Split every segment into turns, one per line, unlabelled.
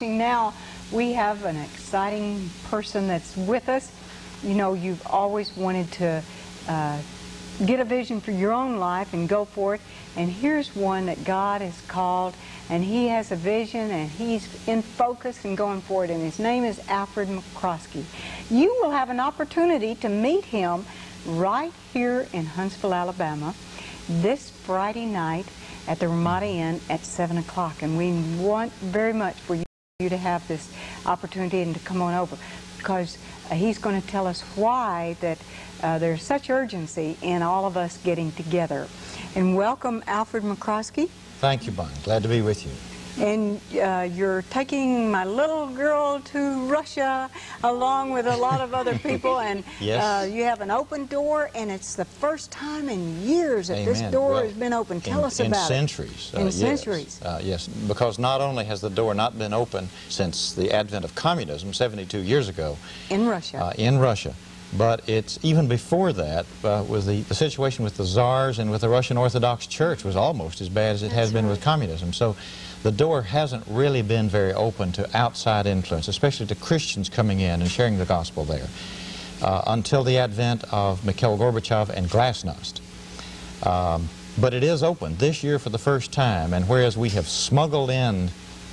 Now we have an exciting person that's with us. You know, you've always wanted to get a vision for your own life and go for it. And here's one that God has called, and he has a vision, and he's in focus and going for it. And his name is Alfred McCroskey. You will have an opportunity to meet him right here in Huntsville, Alabama, this Friday night at the Ramada Inn at 7 o'clock. And we want very much for you to have this opportunity and to come on over, because he's going to tell us why that there's such urgency in all of us getting together. And welcome, Alfred McCroskey.
Thank you, Bonnie. Glad to be with you.
And you're taking my little girl to Russia along with a lot of other people, and
yes.
You have an open door, and it's the first time in years that
Amen.
This door
well,
has been open. Tell us about
it. Centuries.
In
yes.
centuries.
Yes, because not only has the door not been open since the advent of communism 72 years ago.
In Russia.
But it's even before that, with the situation with the czars and with the Russian Orthodox Church was almost as bad as it has been with communism. So the door hasn't really been very open to outside influence, especially to Christians coming in and sharing the gospel there, until the advent of Mikhail Gorbachev and Glasnost. But it is open this year for the first time, and whereas we have smuggled in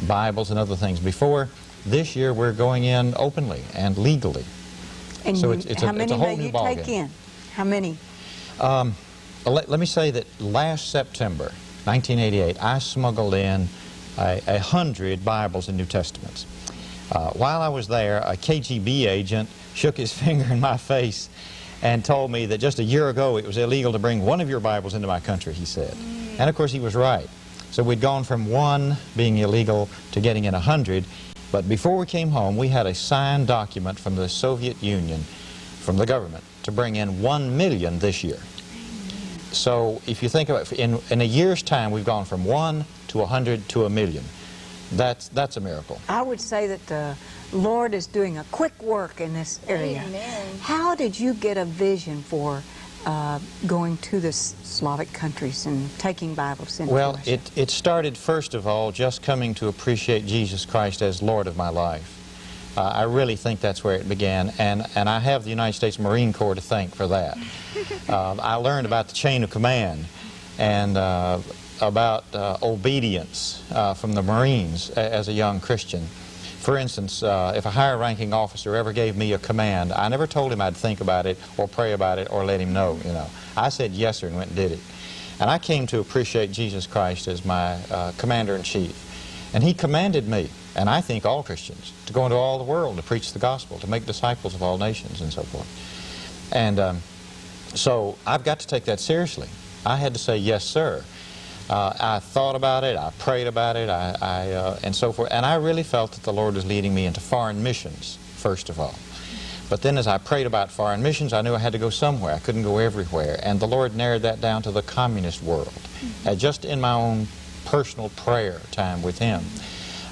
Bibles and other things before, this year we're going in openly and legally.
And
so
it's a whole new ballgame. Take in? How many?
Let me say that last September, 1988, I smuggled in 100 Bibles and New Testaments. While I was there, a KGB agent shook his finger in my face and told me that just a year ago it was illegal to bring one of your Bibles into my country, he said. And of course he was right. So we'd gone from one being illegal to getting in 100. But before we came home, we had a signed document from the Soviet Union, from the government, to bring in 1 million this year. So if you think about it, in a year's time, we've gone from 1 to 100 to 1 million. That's a miracle.
I would say that the Lord is doing a quick work in this area.
Amen.
How did you get a vision for going to the Slavic countries and taking Bibles into
Well,
Russia?
it started, first of all, just coming to appreciate Jesus Christ as Lord of my life. I really think that's where it began, and I have the United States Marine Corps to thank for that. I learned about the chain of command and about obedience from the Marines as a young Christian. For instance, if a higher-ranking officer ever gave me a command, I never told him I'd think about it or pray about it or let him know, you know. I said yes, sir, and went and did it. And I came to appreciate Jesus Christ as my commander-in-chief. And he commanded me, and I think all Christians, to go into all the world to preach the gospel, to make disciples of all nations and so forth. And so I've got to take that seriously. I had to say yes, sir. I thought about it, I prayed about it, and so forth, and I really felt that the Lord was leading me into foreign missions, first of all. But then as I prayed about foreign missions, I knew I had to go somewhere. I couldn't go everywhere, and the Lord narrowed that down to the communist world, just in my own personal prayer time with Him.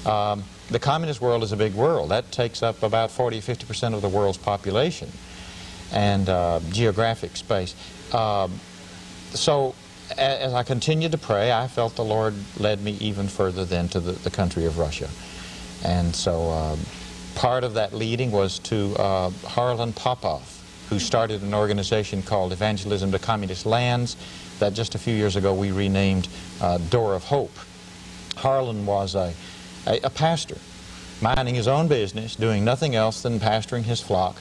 The communist world is a big world. That takes up about 40–50% of the world's population and geographic space. So as I continued to pray, I felt the Lord led me even further then to the country of Russia. And so part of that leading was to Harlan Popov, who started an organization called Evangelism to Communist Lands that just a few years ago we renamed Door of Hope. Harlan was a pastor, minding his own business, doing nothing else than pastoring his flock,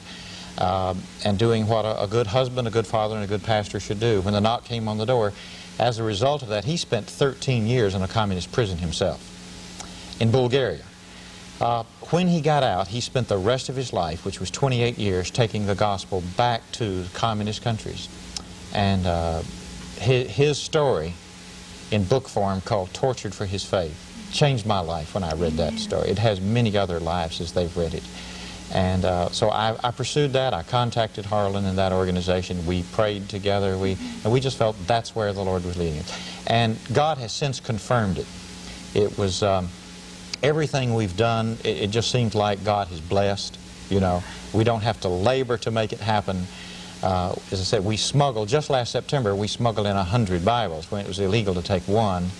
and doing what a good husband, a good father, and a good pastor should do. When the knock came on the door, as a result of that, he spent 13 years in a communist prison himself in Bulgaria. When he got out, he spent the rest of his life, which was 28 years, taking the gospel back to communist countries. And his story in book form called Tortured for His Faith changed my life when I read that story. It has many other lives as they've read it. And so I pursued that. I contacted Harlan and that organization. We prayed together. And we just felt that's where the Lord was leading us. And God has since confirmed it. It was everything we've done, it just seems like God has blessed. You know, we don't have to labor to make it happen. As I said, we smuggled, just last September, we smuggled in 100 Bibles when it was illegal to take one.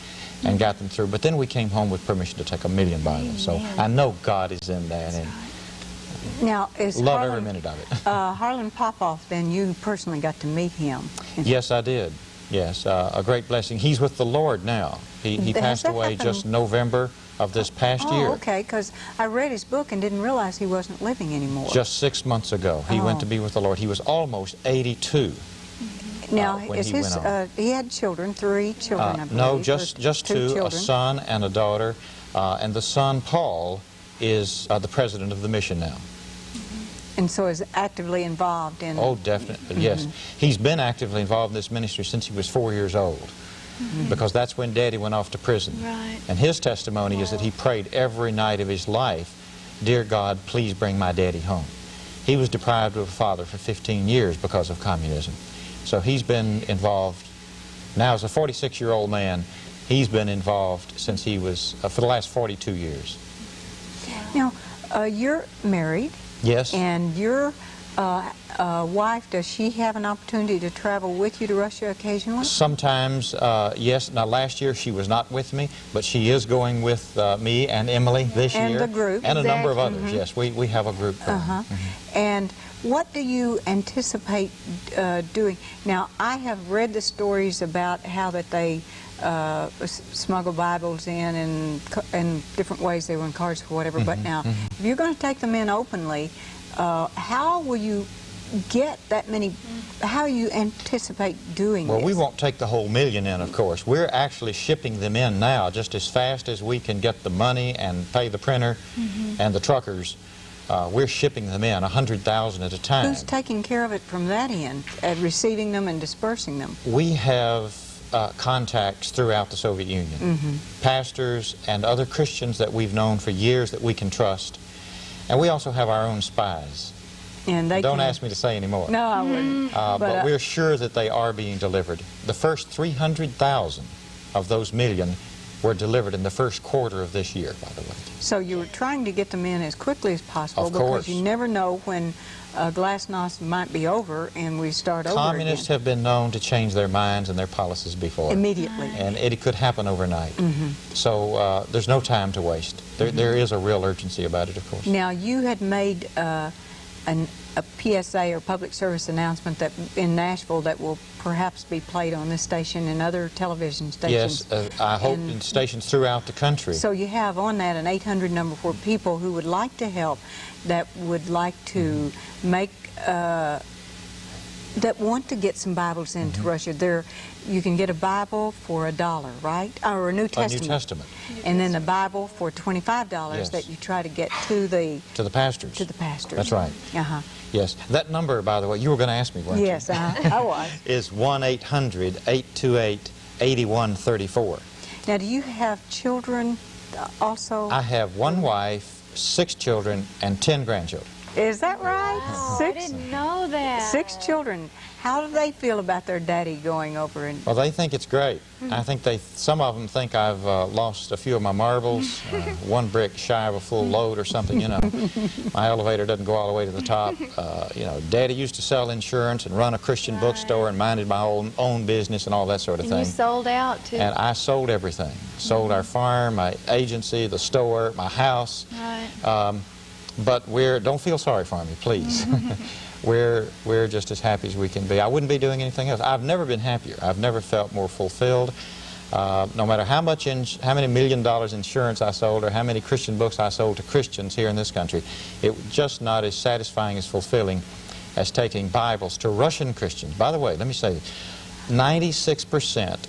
and got them through. But then we came home with permission to take 1 million Bibles. So I know God is in that, and
now, is
love
Harlan,
every minute of it.
Harlan Popoff, then you personally got to meet him.
Yes, I did. Yes, a great blessing. He's with the Lord now. He passed away just November of this past year.
Oh, okay, because I read his book and didn't realize he wasn't living anymore.
Just 6 months ago, he went to be with the Lord. He was almost 82.
Now,
when he went on.
He had children, 3 children, I believe.
No, just 2,
children.
a son and a daughter. And the son, Paul, is the president of the mission now.
And so is actively involved in...
Oh, definitely, yes. He's been actively involved in this ministry since he was 4 years old, because that's when Daddy went off to prison.
Right.
And his testimony is that he prayed every night of his life, "Dear God, please bring my daddy home." He was deprived of a father for 15 years because of communism. So he's been involved, now as a 46-year-old man, he's been involved since he was, for the last 42 years.
Now, you're married.
Yes.
And your wife, does she have an opportunity to travel with you to Russia occasionally?
Sometimes, yes. Now, last year she was not with me, but she is going with me and Emily this year.
And the group.
And a number of others, yes. We have a group going.
And what do you anticipate doing? Now, I have read the stories about how that they smuggle Bibles in and different ways they were in cars or whatever. But now, if you're going to take them in openly, how will you get that many? How do you anticipate doing this?
Well, we won't take the whole 1 million in, of course. We're actually shipping them in now just as fast as we can get the money and pay the printer and the truckers. We're shipping them in 100,000 at a time.
Who's taking care of it from that end, at receiving them and dispersing them?
We have contacts throughout the Soviet Union, pastors and other Christians that we've known for years that we can trust, and we also have our own spies.
And they
Don't ask me to say any more.
No, I wouldn't.
But we're sure that they are being delivered. The first 300,000 of those 1 million were delivered in the first quarter of this year, by the way.
So you were trying to get them in as quickly as possible,
Of course.
because you never know when glasnost might be over and we start over
Communists
again.
have been known to change their minds and their policies before.
Immediately.
And it could happen overnight. So there's no time to waste. There is a real urgency about it, of course.
Now, you had made a PSA or public service announcement that in Nashville that will perhaps be played on this station and other television stations.
Yes, I hope in stations throughout the country.
So you have on that an 800 number for people who would like to help, that would like to make, that want to get some Bibles into Russia. You can get a Bible for $1, right? Or a New Testament.
A New Testament.
And then a Bible for $25
Yes.
that you try to get to the
pastors.
To the pastors.
That's right. Yes. That number, by the way, you were going to ask me, weren't
Yes,
you?
I was.
Is 1-800-828-8134.
Now, do you have children also?
I have one wife, 6 children, and 10 grandchildren.
Is that right?
Wow,
6?
I didn't know that.
6 children. How do they feel about their daddy going over and...
Well, they think it's great. I think some of them think I've lost a few of my marbles, one brick shy of a full load or something, you know. My elevator doesn't go all the way to the top. You know, Daddy used to sell insurance and run a Christian bookstore and minded my own business and all that sort of thing.
And you sold out, too.
And I sold everything. Sold our farm, my agency, the store, my house.
Right.
But don't feel sorry for me, please. We're just as happy as we can be. I wouldn't be doing anything else. I've never been happier. I've never felt more fulfilled. No matter how many $1 million insurance I sold or how many Christian books I sold to Christians here in this country, it was just not as satisfying, as fulfilling as taking Bibles to Russian Christians. By the way, let me say this. 96%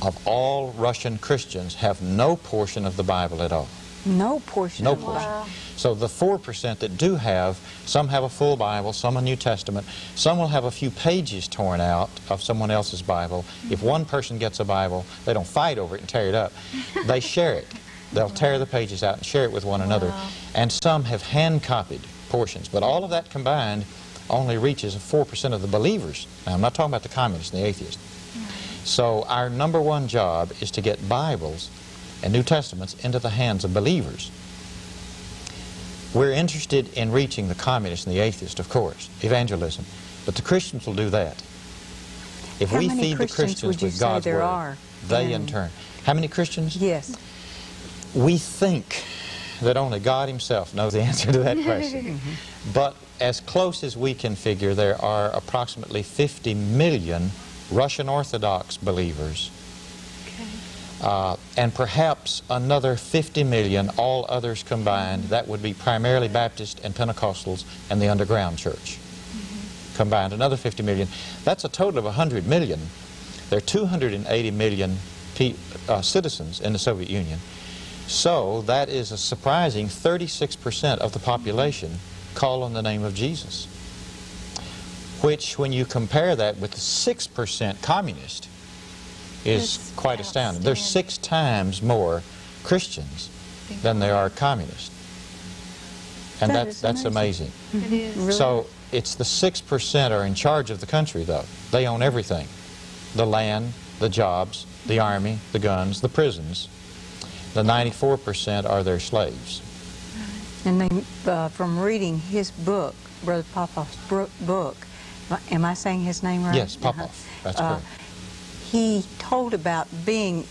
of all Russian Christians have no portion of the Bible at all.
No portion.
No portion.
Wow.
So the 4% that do have, some have a full Bible, some a New Testament, some will have a few pages torn out of someone else's Bible. If one person gets a Bible, they don't fight over it and tear it up. They share it. They'll tear the pages out and share it with one another. And some have hand-copied portions. But all of that combined only reaches 4% of the believers. Now, I'm not talking about the communists and the atheists. So our #1 job is to get Bibles and New Testaments into the hands of believers. We're interested in reaching the communists and the atheists, of course, evangelism. But the Christians will do that. If we feed the Christians with God's Word, they in turn. How many Christians?
Yes.
We think that only God himself knows the answer to that question. But as close as we can figure, there are approximately 50 million Russian Orthodox believers.
Okay.
And perhaps another 50 million, all others combined. That would be primarily Baptist and Pentecostals and the underground church. Combined, another 50 million. That's a total of 100 million. There are 280 million citizens in the Soviet Union. So that is a surprising 36% of the population call on the name of Jesus. Which, when you compare that with the 6% communist, is
That's
quite astounding. There's 6 times more Christians than there are communists. And that's amazing.
It is.
Really?
So it's the 6% are in charge of the country, though. They own everything. The land, the jobs, the army, the guns, the prisons. The 94% are their slaves.
And they, from reading his book, Brother Popoff's book, am I saying his name right?
Yes, Popoff. That's correct.
He told about being